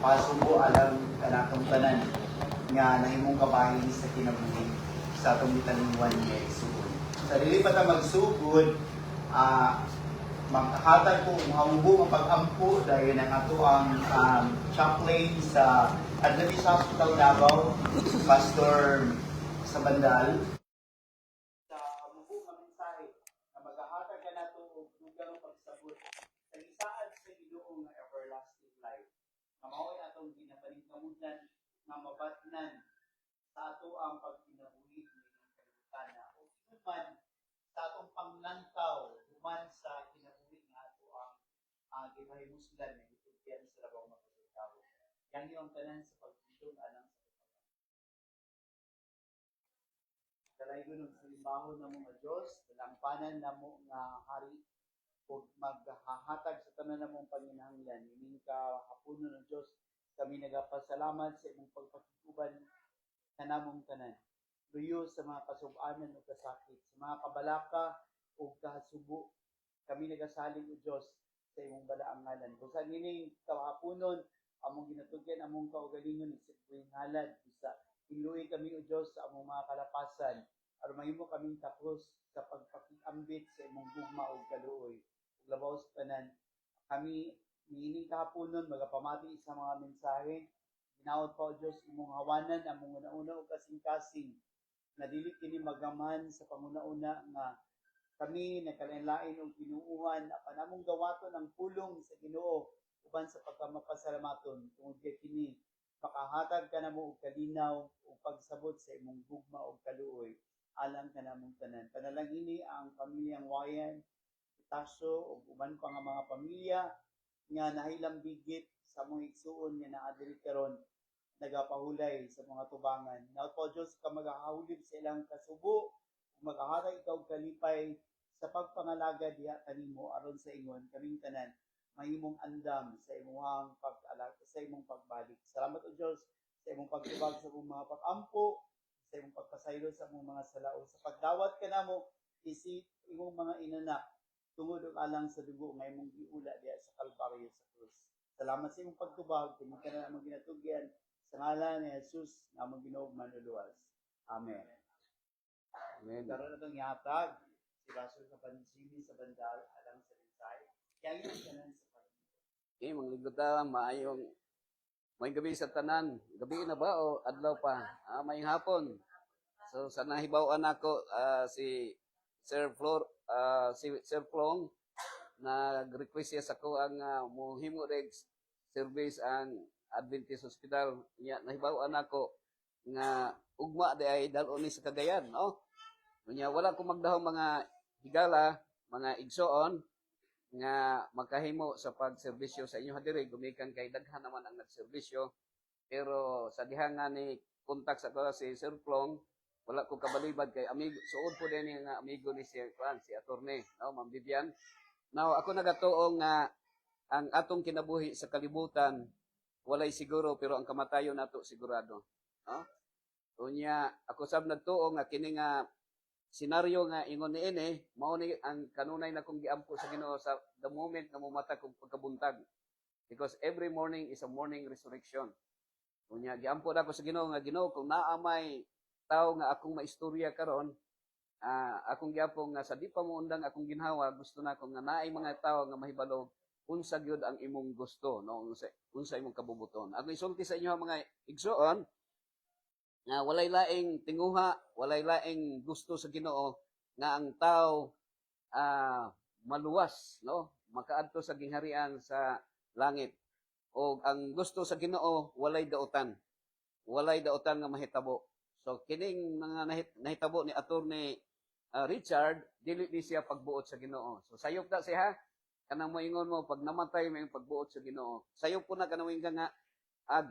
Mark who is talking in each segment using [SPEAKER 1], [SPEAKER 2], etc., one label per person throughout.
[SPEAKER 1] pasubo alam kanatong tanan nga nahimong kabahin sa kinabuhi sa atong gitalingwan nga igsuon. Sa dili pa ta magsugod, maghatag ko mahubo ang pag-ampo dahil ang ato ang chaplain sa Adventist Hospital Davao, Pastor sa Bandal. Sa mahubo nga mensahe na maghahatag ka nato og dugang pagsabot sa isaad sa Ginoo nga everlasting life. Mao'y atong ginapaningkamutan nga mabatnan sa ato ang pagkinabuhi ng kalibutan o man sa atong panglantaw human sa kinabuhi nga ato ang gipahimuslan nga gitugyan sa labaw nga pagkatao. Yan yung tanan sa pagtulong alang sa pagkatao. Dalaygon ng salimbaho na mga Diyos, dalampanan na mo nga hari o maghahatag sa tanan na mong panginahanglan. Ining ka hapunon ng Diyos, kami nagapasalamat sa imong pagpakikuban sa namong tanan. Luyo sa mga kasub-anan o kasakit, sa mga kabalaka o kahasubo, kami nagasaling o Diyos sa imong balaang ngalan. Kung saan ining kahapunon, among ginatugyan, among kaugalingon, sa iyong halad, sa iluwi kami o Diyos sa among mga kalapasan, aron mahimo kaming tapos sa pagpakikambit sa imong gugma o kaluoy. Ug labaw sa tanan, kami niining kahaponon magapamati sa mga mensahe. Ginaot pa o Diyos imong hawanan among una-una o kasing-kasing na dili kini magaman sa panguna-una nga kami nakalain-lain og ginuuhan apan among gawaton ang pulong sa Ginoo uban sa pagkamapasalamaton tungod kay kini makahatag ka namo og kalinaw ug pagsabot sa imong gugma og kaluoy alang kanamong tanan. Panalangini ang pamilyang Wayan, Taso ug uban pa nga mga pamilya nga nahilang bigit sa mga igsuon nga naa diri karon nagapahulay sa mga tubangan. Now po Diyos ka maghahulib sa ilang kasubo, maghahatag ikaw kalipay sa pagpangalaga diha kanimo aron sa ingon kaming tanan mahimong andam sa imong sa imong pagbalik. Salamat o Diyos sa imong pagtubag sa imong mga pag-ampo, sa imong pagpasaylo sa imong mga salao, sa pagdawat kanamo isip imong mga inanak tungod og alang sa dugo nga imong giula diha sa Kalbaryo sa krus. Salamat sa imong pagtubag kini kana among ginatugyan sa ngalan ni Jesus nga among Ginoo manluluwas. Amen.
[SPEAKER 2] Amen.
[SPEAKER 1] Karon na itong ihatag si Pastor sa Pansini sa Bandal alang sa mensahe. Kaya yun kanan sa
[SPEAKER 2] Okay, mangliguta, may gabi sa tanan. Gabi na ba o adlaw pa? May hapon. So sa nahibaw-an ako si Sir Flong nag-request siya sa ko ang mohimo reg service ang Adventist Hospital. Nahibaw-an ako nga ugma di ay dalon ni sa Cagayan, no? Unya wala ko magdahong mga higala, mga igsoon nga makahimo sa pagserbisyo sa inyo diri gumikan kay daghan naman ang nagserbisyo. Pero sa diha nga ni kontak sa ko si Sir Plong, wala ko kabalibad kay amigo suod po din nga amigo ni si attorney, no, Ma'am Vivian. Now ako nagatuong nga ang atong kinabuhi sa kalibutan walay siguro pero ang kamatayon nato sigurado, no? Unya ako sab nagtuo nga kini nga senaryo nga ingon niini mao ni ang kanunay na kong giampo sa Ginoo sa the moment na mumata kong pagkabuntag, because every morning is a morning resurrection. Unya giampo na ko sa Ginoo nga Ginoo kung naa may tao nga akong maistorya karon, akong giampo nga sa di pa mo undang akong ginhawa gusto na ko nga naay mga tao nga mahibalo unsa gyud ang imong gusto, no, unsa imong kabubuton. Ako isulti sa inyo mga igsoon nga walay laing tinguha, walay laing gusto sa Ginoo nga ang tao maluwas, no, makaadto sa gingharian sa langit. O ang gusto sa Ginoo walay daotan. Walay daotan nga mahitabo. So kining mga nahitabo ni Attorney Richard, dili ni siya pagbuot sa Ginoo. So sayop ta siya, kanang moingon mo pag namatay may pagbuot sa Ginoo. Sayop po na kanang nga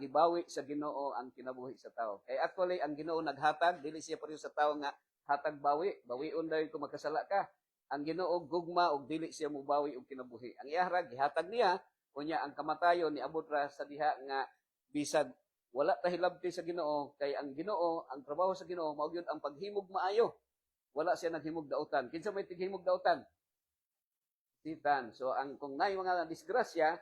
[SPEAKER 2] gibawi sa Ginoo ang kinabuhi sa tao. Kay actually ang Ginoo naghatag, dili siya pareho sa tao nga hatag bawi, bawion dayon kung magkasala ka. Ang Ginoo gugma og dili siya mobawi og kinabuhi. Ang iyahra gihatag niya unya ang kamatayon ni abot ra sa diha nga bisag wala ta hilabti sa Ginoo kay ang Ginoo, ang trabaho sa Ginoo mao gyud ang paghimog maayo. Wala siya naghimog daotan. Kinsa may tighimog daotan? Titan. So ang kung nay mga disgrasya,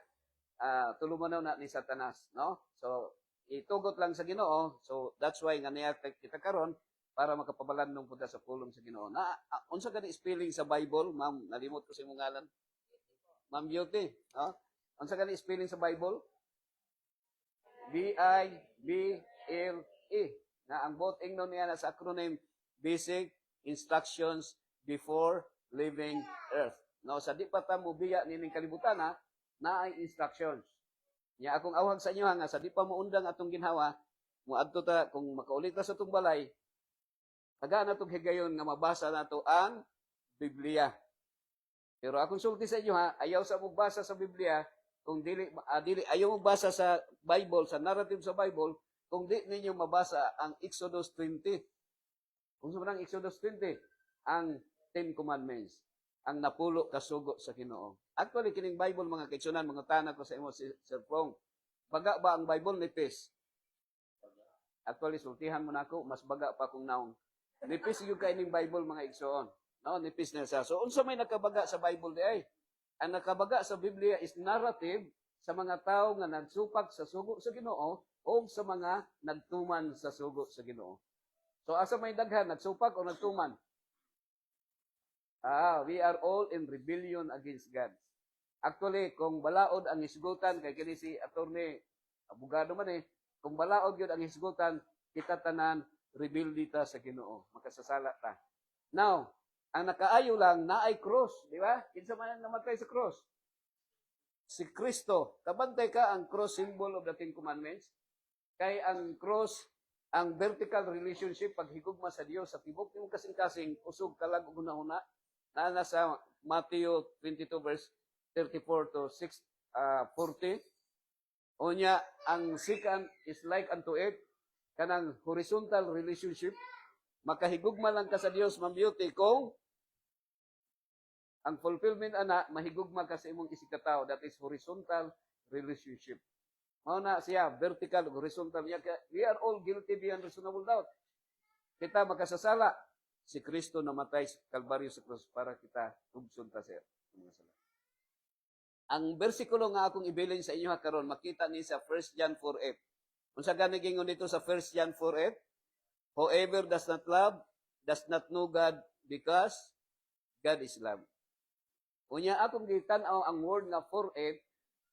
[SPEAKER 2] tulumanaw na ni Satanas, no? So itugot lang sa Ginoo. So that's why nga niya kita karon para makapabalandong punta sa pulong sa Ginoo. Na unsa gani spelling sa Bible, ma'am? Nalimot ko sa imong ngalan. Ma'am Beauty, no? Unsa gani spelling sa Bible? B-I-B-L-E. Na ang both ingnon niya na sa acronym Basic Instructions Before Leaving Earth. No, sa di pa ta mo biya nining kalibutan na ay instructions. Nya akong awhag sa inyo nga sa di pa mo undang atong ginhawa, moadto ta kung makaulit ta sa tong balay, taga na tong higayon nga mabasa nato ang Biblia. Pero akong sulti sa inyo ayaw sa magbasa sa Biblia kung dili ayaw magbasa sa Bible, sa narrative sa Bible, kung di ninyo mabasa ang Exodus 20. Kung saan ang Exodus 20, ang 10 Commandments, ang napulo kasugo sa Ginoo. Actually, kining Bible, mga kaitsunan, mga tanak ko sa imo, Sir Prong, baga ba ang Bible nipis? Actually, sultihan mo na ako, mas baga pa kung naong. Nipis yung kaining Bible, mga igsoon. No, nipis na siya. So, unsa may nakabaga sa Bible di ay? Ang nakabaga sa Biblia is narrative sa mga tao nga nagsupak sa sugo sa Ginoo o sa mga nagtuman sa sugo sa Ginoo. So, asa may daghan, nagsupak o nagtuman? We are all in rebellion against God. Actually, kung balaod ang hisgutan, kay kini si attorney, abogado man kung balaod yun ang hisgutan, kita tanan, rebelde ta sa Ginoo. Makasasala ta. Now, ang nakaayo lang na ay cross, di ba? Kinsa man ang namatay sa cross? Si Kristo. Kabantay ka ang cross symbol of the Ten Commandments. Kay ang cross, ang vertical relationship, paghigugma sa Dios sa tibok yung kasing-kasing, usog kalag ug hunahuna, na nasa Matthew 22 verse 34 to 40. Unya, ang second is like unto it, kanang horizontal relationship, makahigugma lang ka sa Dios, Ma'am Beauty, kung ang fulfillment mahigugma ka sa imong isikataw, that is horizontal relationship. Mao na siya, vertical, horizontal niya. We are all guilty beyond reasonable doubt. Kita makasasala. Si Kristo namatay sa Kalbaryo sa krus para kita tubson ta sir. Ang bersikulo nga akong ibilin sa inyo karon makita ni sa 1 John 4:8. Unsa gani gingon dito sa 1 John 4:8? Whoever does not love does not know God because God is love. Unya akong gitan-aw ang word nga 4:8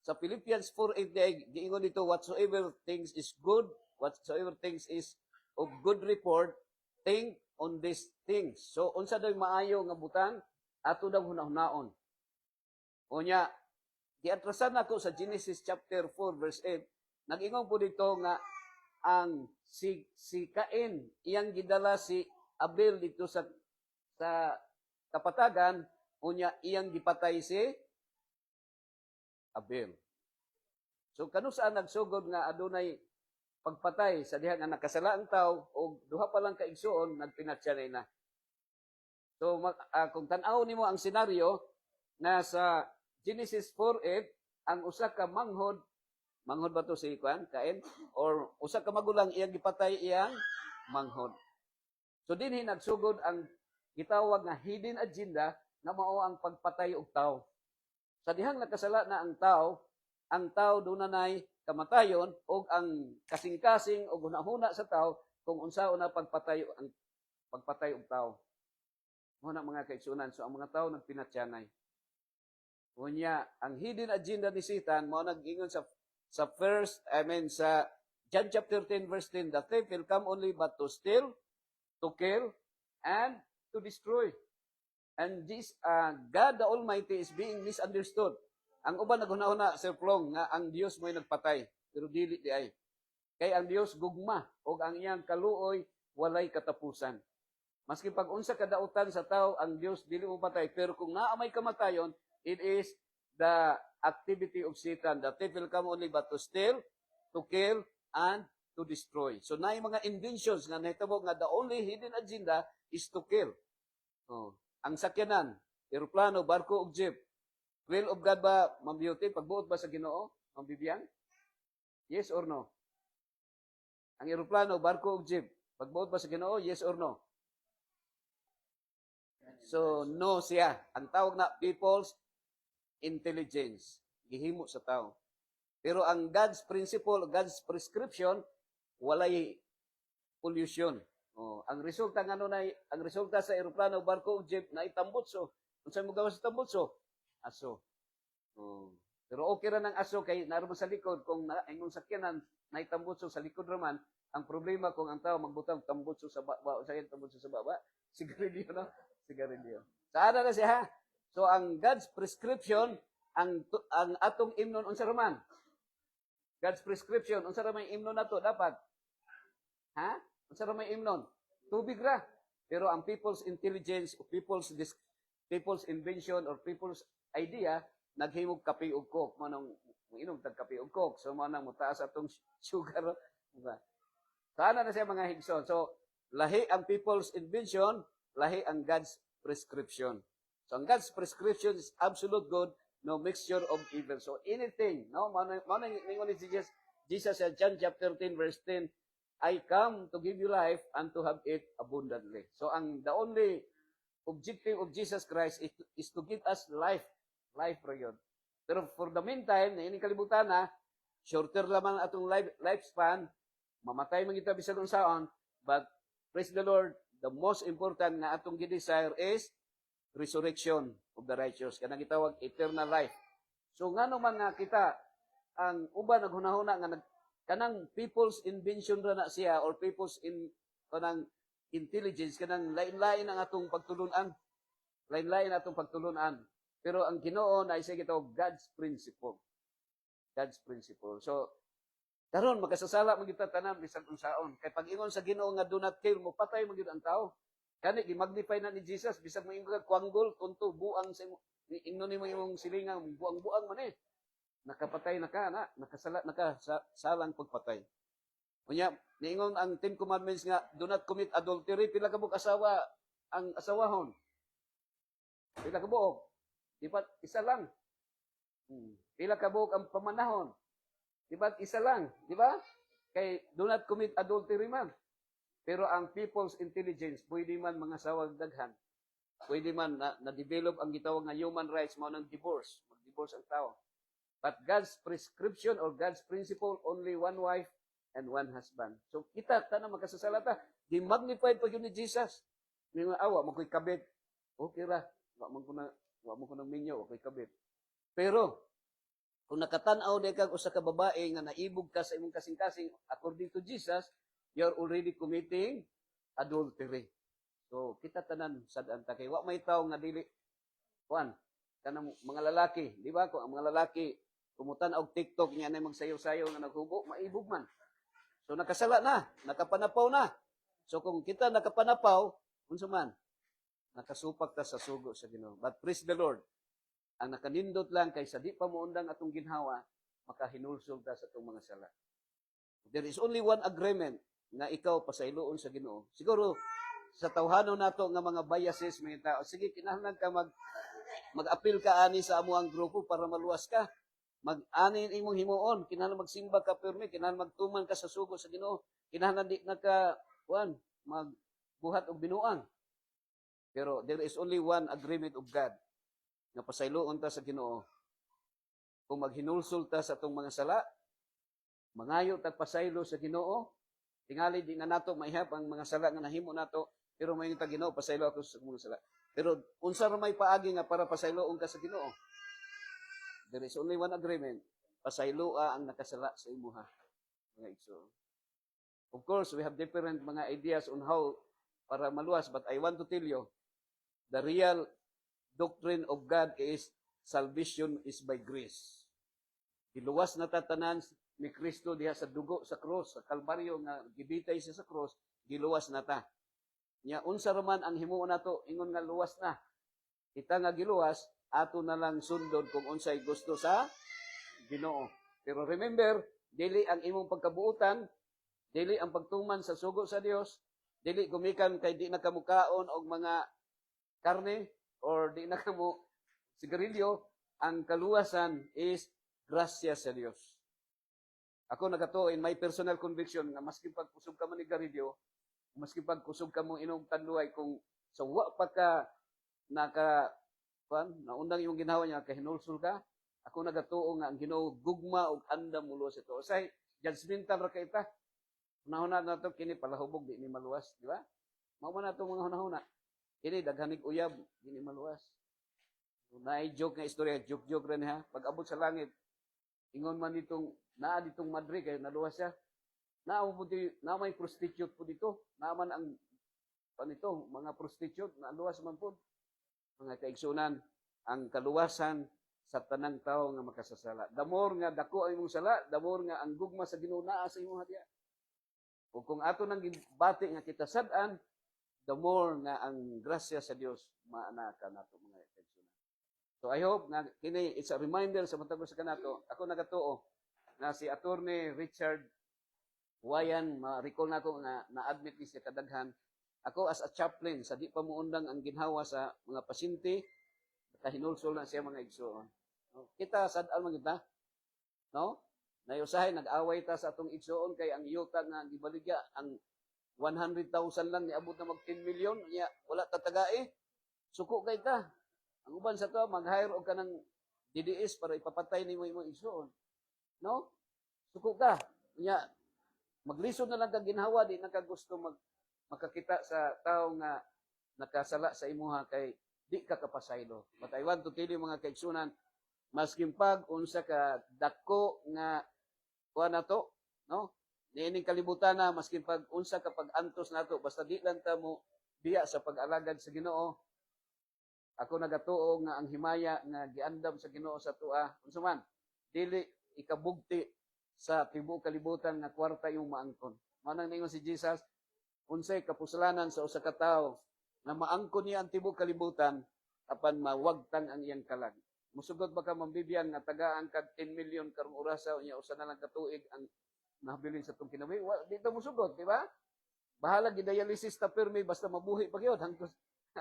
[SPEAKER 2] sa Philippians 4:8 giingon dito, whatsoever things is good, whatsoever things is of good report, think on these things. So unsa daw maayo nga butang ato daw hunahunahon. Unya giatrasan ako sa Genesis chapter 4 verse 8, nag-ingon po dito nga ang si Cain iyang gidala si Abel dito sa kapatagan, unya iyang gipatay si Abel. So kanu saan nagsugod nga adunay pagpatay sa diha nga nakasala ang tao o duha pa lang ka igsuon nagpinatsyari na. So kung tan-aw nimo ang senaryo na sa Genesis 4:8 ang usa ka manghod ba to si Cain or usa ka magulang iyang gipatay iyang manghod. So dinhi nagsugod ang gitawag nga hidden agenda nga mao ang pagpatay og tao. Sa dihang nakasala na ang tao dunay kamatayon og ang kasing-kasing og hunahuna sa tao kung unsa na pagpatay og tao. Mo na mga kaigsunan, so ang mga tao nagpinatyanay. Unya, ang hidden agenda ni Satan mao nag-ingon sa John chapter 10 verse 10, the thief will come only but to steal, to kill, and to destroy. And this God the Almighty is being misunderstood. Ang uban naghuna-huna Sir Plong nga ang Dios mo'y nagpatay, pero dili di ay. Kay ang Dios gugma og ang iyang kaluoy walay katapusan. Maski pag unsa kadautan sa tao ang Dios dili mo patay, pero kung naa may kamatayon, it is the activity of Satan. The thief will come only but to steal, to kill, and to destroy. So naay mga inventions nga nahitabo nga the only hidden agenda is to kill. Ang sakyanan, eroplano, barko ug jeep. Will of God ba, Ma'am Beauty, pagbuot ba sa Ginoo, Ma'am Bibian? Yes or no? Ang eroplano, barko ug jeep, pagbuot ba sa Ginoo, yes or no? So no siya. Ang tawag na people's intelligence, gihimo sa tao. Pero ang God's principle, God's prescription, walay pollution. Oh, ang resulta ng ano na ang resulta sa eroplano, barko, jeep na itambutso. Unsa mo gawas sa tambutso? Aso. Oh. Pero okay ra ng aso kay naroon sa likod kung ingong sakyanan na itambutso sa likod raman, ang problema kung ang tao magbutang tambutso sa baba, sa tambutso sa baba, sigarilyo no? Sigarilyo. Saada na siya ha. So ang God's prescription, ang atong imnon unsa raman? God's prescription, unsa raman imnon nato dapat? Ha? Unsa ra may imnon? Tubig ra. Pero ang people's intelligence, people's invention, or people's idea, naghimog kape ug coke. Manong inom tag kape ug coke. So manang mutaas atong sugar. Diba? Sana na siya mga higson. So, lahi ang people's invention, lahi ang God's prescription. So, ang God's prescription is absolute good, no mixture of evil. So, anything, no? Manang ningon ni Jesus sa John chapter 10, verse 10, I come to give you life and to have it abundantly. So, the only objective of Jesus Christ is to give us life. Life ra yun. Pero for the meantime, na ining kalibutan na, shorter lamang atong lifespan, mamatay man kita bisan unsaon, but praise the Lord, the most important na atong gi-desire is resurrection of the righteous. Kanang gitawag eternal life. So ngano man nga kita ang uban naghunahuna nga kanang people's invention ra na siya or people's kanang intelligence kanang lain-lain ang atong pagtulunan. Lain-lain atong pagtulunan. Pero ang Ginoo na isa gitawag God's principle. God's principle. So karon makasasala man kita tanan bisan unsaon. Kay pag-ingon sa Ginoo nga do not kill, mo patay man gyud ang tao. Kani gi-magnify na ni Jesus bisag moingon ka kuanggol tunto buang sa ingnon nimo imong silingang buang-buang man nakapatay na ka na nakasalang pagpatay. Unya niingon ang 10 commandments nga do not commit adultery, pila ka buok asawa ang asawahon. Pila ka buok? Di ba isa lang? Pila ka buok ang pamanahon? Di ba isa lang? Di ba? Kay do not commit adultery man. Pero ang people's intelligence, pwede man mga sawag daghan. Pwede man na-develop ang gitawag nga human rights, mao nang divorce. Mag-divorce ang tao. But God's prescription or God's principle, only one wife and one husband. So kita, tanang magkasasalata, di-magnified pa yun ni Jesus. Mga awa, magko'y kabit. Okay ra, wa mo ko ng minyo, okay kabit. Pero, kung nakatanaw na kag usa ka babae nga naibog ka sa imong kasing-kasing, according to Jesus, you're already committing adultery. So, kita tanan sad-an ta kay wa may tawo nga dili kuan kanang mga lalaki, di ba? Kung ang mga lalaki kumutan og TikTok niya na magsayaw-sayaw nga naghubo, maibog man. So nakasala na, nakapanapaw na. So kung kita nakapanapaw, unsa man, nakasupak ta sa sugo sa Ginoo. But praise the Lord, ang nakanindot lang kay sa di pa moundang atong ginhawa, makahinulsol ta sa atong mga sala. There is only one agreement nga ikaw pasayloon sa Ginoo. Siguro sa tawhanon nato nga mga biases mga tao, sige kinahanglan ka mag-appeal ka ani sa amo ang grupo para maluwas ka. Mag-anin imong himuon, kinahanglan magsimba ka permi, kinahanglan magtuman ka sa sugo sa Ginoo, kinahanglan di naka magbuhat og binuang. Pero there is only one agreement of God nga pasayloon ta sa Ginoo. Kung maghinulsol ta sa atong mga sala, mangayo tag pasaylo sa Ginoo, tingali di na nato maihap ang mga sala nga nahimo nato, pero mayon ta Ginoo pasaylo ako sa mga sala. Pero unsa ra may paagi nga para pasayloon ka sa Ginoo? There is only one agreement. Pasayloa ang nakasala sa imuha. Mga igsoon. Of course, we have different mga ideas on how para maluwas, but I want to tell you, the real doctrine of God is salvation is by grace. Giluwas na tatanan ni Kristo diha sa dugo sa cross, sa Kalbaryo nga gibitay siya sa cross, giluwas na ta. Nya unsa raman ang himuon nato ingon nga luwas na. Kita nga giluwas, ato na lang sundon kung unsay gusto sa Ginoo. Pero remember, dili ang imong pagkabuutan, dili ang pagtuman sa sugo sa Dios, dili gumikan kay di na kamukaon og mga karne or di na kamo sigarilyo, ang kaluwasan is grasya sa Dios. Ako nagato in my personal conviction nga maski pagkusog ka man ni garilyo, maski pagkusog ka mong inom tanduay kung sa wa pa ka naundang yung ginawa niya, kahinulsul ka, Ako nagatuo nga ang Ginoo gugma ug andam mulo sa to. Say judgmental ra kay ta. Hunahuna na to kini palahubog di ni maluwas, di ba? Mao man ato mga hunahuna. Kini daghanig uyab di ni maluwas. Naay joke nga istorya, joke rin ha. Pag abot sa langit, ingon man ditong naa ditong Madre kay naluwas siya. Na may prostitute po dito. Naaman ang panito, mga prostitute na luwas man po. Mga kaigsunan, ang kaluwasan sa tanang tao nga makasasala. The more nga dako ang imong sala, the more nga ang gugma sa Ginoo naa sa imong hadiya. O kung ato nang gibati nga kita sad-an, the more nga ang grasya sa Dios maana ka nato mga kaigsunan. So I hope nga kini it's a reminder sa matag sa kanato. Ako nagatuo na si Attorney Richard Wayan, ma-recall na ko nga na-admit ni siya kadaghan. Ako as a chaplain, sa di pa muundang ang ginhawa sa mga pasyente, kahinulsol na siya mga igsoon. No? Kita, sad-al man kita, no? Nayusahay, nag-away ta sa atong igsoon, kay ang yuta nga gibaligya, ang 100,000 lang, niabot na mag 10 million, niya, wala tatagai, suko kay ka. Ang uban sa to, mag-hire o ka ng DDS para ipapatay ni mo imong igsoon. No? Suko ka. Niya, maglisod na lang kang ginhawa, di na ka gusto makakita sa tao nga nakasala sa imuha kay di ka kapasaylo. But I want to tell you mga kaigsunan, masking pag unsa ka dako nga kuha na to, no? Niining kalibutan na, masking pag unsa ka pag-antos nato, basta di lang ta mo biya sa pag-alagad sa Ginoo. Ako nagatuo nga ang himaya nga giandam sa Ginoo sa tua, unsa man, dili ikabugti sa tibuok kalibutan nga kwarta yung maangkon. Manang ningon si Jesus, unsay kapusalanan sa usa ka tawo na maangkon niya ang tibuok kalibutan apan mawagtang ang iyang kalag. Musugod ba ka mambibiyan nga tagaan kag 10 million karong orasa unya usa na lang katuig ang nahabilin sa tong kinabuhi? Dito musugod, di ba? Bahala gidialysis ta permi basta mabuhi pa gyud hangtod,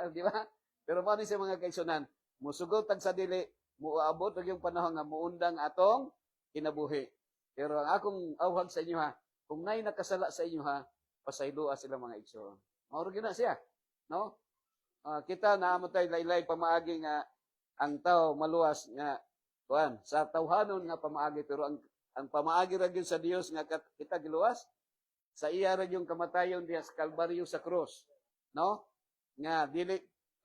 [SPEAKER 2] di ba? Pero mao ni sa mga kaigsunan, musugod tag sa dili, muabot og yung panahon nga muundang atong kinabuhi. Pero ang akong awhag sa inyo ha, kung nay nakasala sa inyo ha, pasayloa sila mga igsoon. Mauro gina siya, no? Kita naamatay laylay pamaagi nga ang tao maluwas nga kuan sa tawhanon nga pamaagi, pero ang pamaagi ra gyud sa Dios nga kita giluwas sa iya ra yung kamatayon diha sa Kalbaryo sa cross, no? Nga dili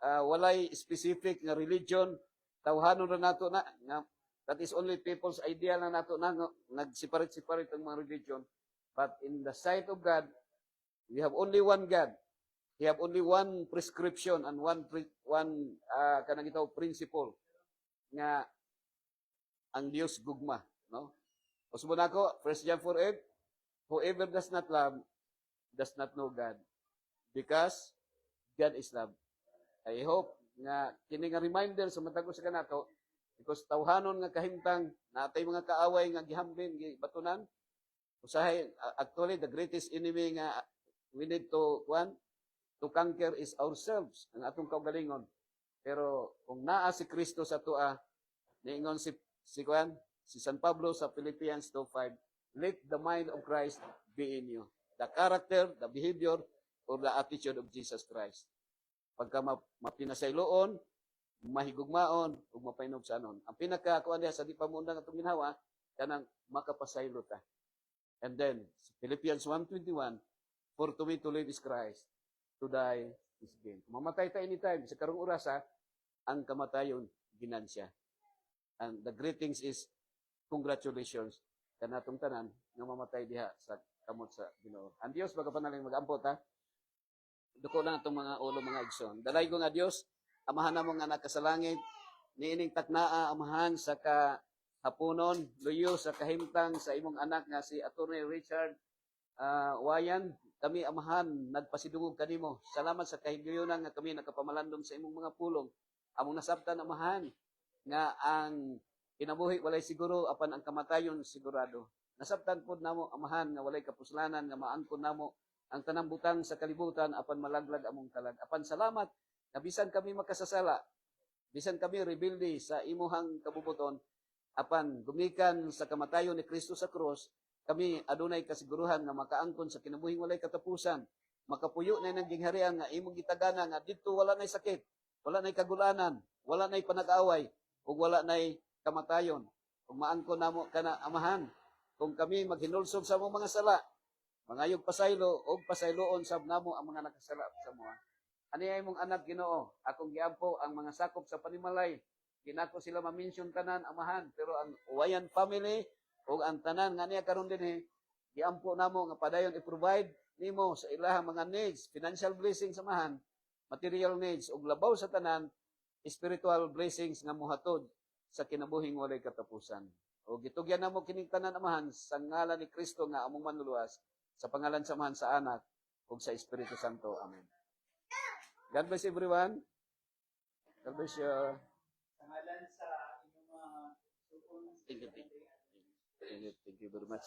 [SPEAKER 2] walay specific nga religion, tawhanon ra nato na nga that is only people's idea na nato na nag-separate ang mga religion. But in the sight of God, we have only one God. We have only one prescription and one kanang itaw principle nga ang Dios gugma, no? Usbon ako 1 John 4:8, whoever does not love does not know God, because God is love. I hope nga kini nga reminder sa matag sa kanato, because tawhanon nga kahimtang natay mga kaaway nga gihambin gibatunan, usahay actually the greatest enemy nga we need to conquer is ourselves, ang atong kaugalingon. Pero kung naa si Kristo sa tua, niingon si San Pablo sa Philippians 2:5, let the mind of Christ be in you. The character, the behavior, or the attitude of Jesus Christ. Pagka mapinasayloon, mahigugmaon, ug mapainog sa anon. Ang pinakakuan diha sa di pamundang atong ginhawa, kanang makapasaylo ta. And then, Philippians 1:21, for to me to live is Christ, to die is gain. Mamatay ta anytime, sa karong orasa, ang kamatayon, ginansya. And the greetings is, congratulations, kanatong tanan, nga mamatay diha sa kamot sa Ginoo. Ang Dios, magapanaling mag-ampot ha, duko lang itong mga ulo, mga igsoon. Dalay ko nga Dios, amahan na mo nga nakasalangit, niining taknaa, amahan sa kahaponon, luyo sa kahimtang sa imong anak nga si Attorney Richard Wayan. Kami amahan, nagpasidungog kanimo. Salamat sa kahigayonan nga kami nakapamalandong sa imong mga pulong. Among nasabtan amahan nga ang kinabuhi walay siguro apan ang kamatayon sigurado. Nasabtan pod namo amahan nga walay kapuslanan nga maangkon namo ang tanang butang sa kalibutan apan malaglag among kalag. Apan salamat na bisan kami makasasala, bisan kami rebelde sa imuhang kabubuton, apan gumikan sa kamatayon ni Kristo sa krus, kami adunay kasiguruhan nga makaangkon sa kinabuhing walay katapusan, makapuyo na ng gingharian nga imong gitagana nga didto wala nay sakit, wala nay kagulanan, wala nay panag-away, ug wala nay kamatayon. Kung maangko namo kana amahan, kung kami maghinulsog sa among mga sala, mangayog pasaylo o pasayloon sab namo ang mga nakasala sa mga. Ani ay mong anak Ginoo, akong giampo ang mga sakop sa panimalay. Ginako sila ma-mention tanan amahan, pero ang Uwayan family o ang tanan nga niya karon dinhi, giampo namo nga padayon i-provide nimo sa ilahang mga needs, financial blessings amahan, material needs ug labaw sa tanan, spiritual blessings nga mohatod sa kinabuhing walay katapusan. O gitugyan namo kining tanan amahan sa ngalan ni Kristo nga among manluluwas, sa pangalan samahan sa Anak ug sa Espiritu Santo. Amen. God bless everyone. God bless you.
[SPEAKER 1] Sa ngalan sa inyong mga sukong
[SPEAKER 2] Thank you very much.